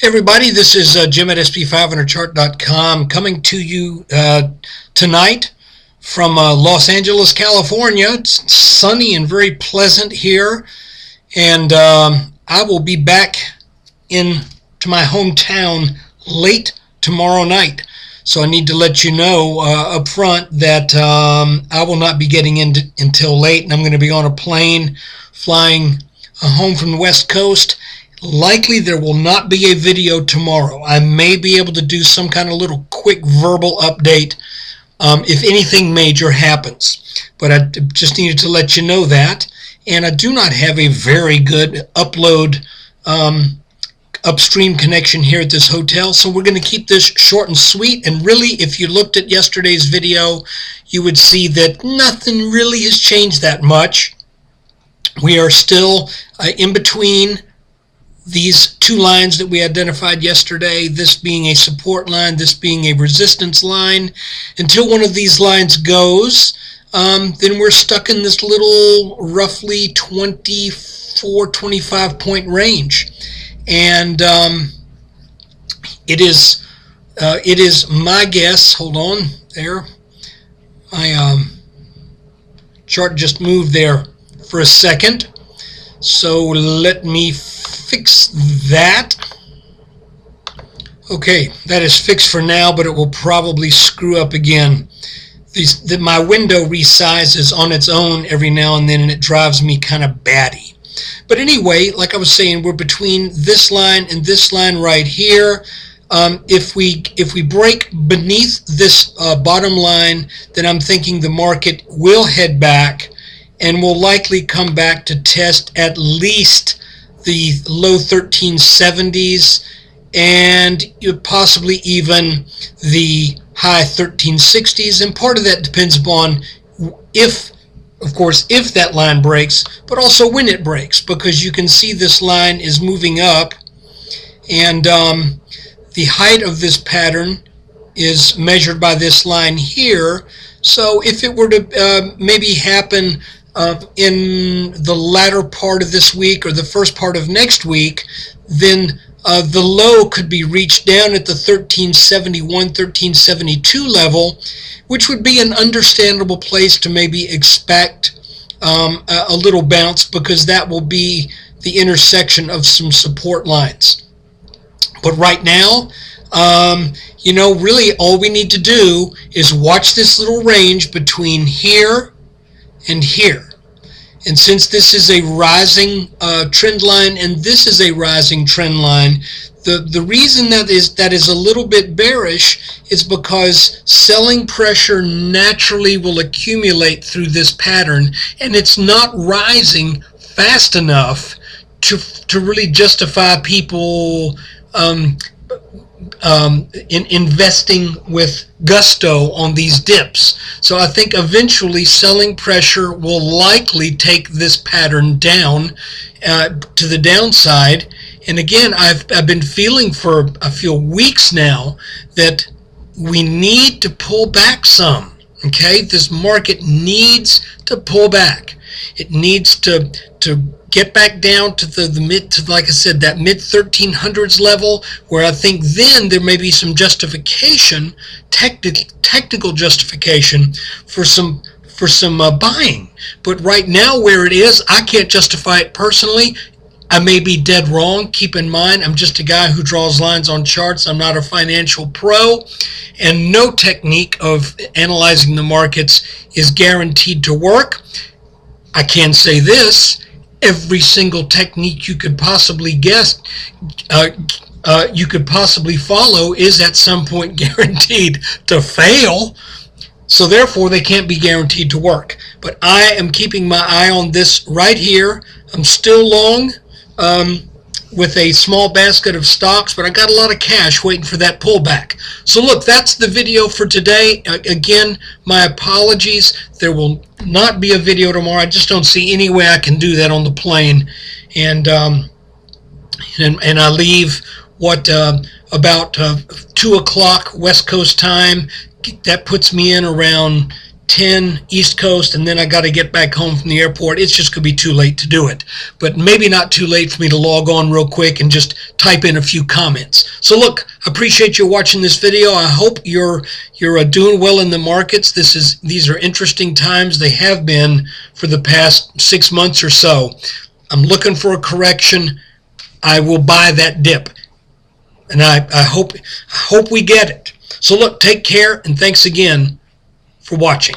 Hey everybody, this is Jim at SP500chart.com coming to you tonight from Los Angeles, California. It's sunny and very pleasant here, and I will be back in to my hometown late tomorrow night. So I need to let you know up front that I will not be getting in until late, and I'm going to be on a plane flying home from the West Coast. Likely there will not be a video tomorrow. I may be able to do some kind of little quick verbal update if anything major happens. But I just needed to let you know that. And I do not have a very good upload upstream connection here at this hotel, so we're going to keep this short and sweet. And really, if you looked at yesterday's video, you would see that nothing really has changed that much. We are still in between these two lines that we identified yesterday, this being a support line, this being a resistance line. Until one of these lines goes, then we're stuck in this little roughly 24-25 point range. And it is my guess, hold on there, my chart just moved there for a second, so let me fix that. Okay, that is fixed for now, but it will probably screw up again. My window resizes on its own every now and then, and it drives me kind of batty. But anyway, like I was saying, we're between this line and this line right here. If we break beneath this bottom line, then I'm thinking the market will head back and will likely come back to test at least the low 1370s and possibly even the high 1360s. And part of that depends upon of course, if that line breaks, but also when it breaks, because you can see this line is moving up, and the height of this pattern is measured by this line here. So if it were to maybe happen in the latter part of this week or the first part of next week, then the low could be reached down at the 1371, 1372 level, which would be an understandable place to maybe expect a little bounce, because that will be the intersection of some support lines. But right now, really all we need to do is watch this little range between here and here. And since this is a rising trend line and this is a rising trend line, the reason that is a little bit bearish is because selling pressure naturally will accumulate through this pattern, and it's not rising fast enough to really justify people in investing with gusto on these dips. So I think eventually selling pressure will likely take this pattern down to the downside. And again, I've been feeling for a few weeks now that we need to pull back some. Okay, this market needs to pull back. It needs to get back down to the mid, like I said, that mid 1300s level, where I think then there may be some justification, technical justification for some buying. But right now, where it is, I can't justify it personally. I may be dead wrong. Keep in mind, I'm just a guy who draws lines on charts. I'm not a financial pro, and no technique of analyzing the markets is guaranteed to work. I can say this: every single technique you could possibly guess, you could possibly follow, is at some point guaranteed to fail. So therefore, they can't be guaranteed to work. But I am keeping my eye on this right here. I'm still long with a small basket of stocks, but I got a lot of cash waiting for that pullback. So look, that's the video for today. Again, my apologies. There will not be a video tomorrow. I just don't see any way I can do that on the plane. And I leave about 2 o'clock West Coast time. That puts me in around 10 East Coast, and then I got to get back home from the airport. It's just going to be too late to do it. But maybe not too late for me to log on real quick and just type in a few comments. So look, I appreciate you watching this video. I hope you're doing well in the markets. These are interesting times. They have been for the past 6 months or so. I'm looking for a correction. I will buy that dip, and I hope we get it. So look, take care, and thanks again for watching.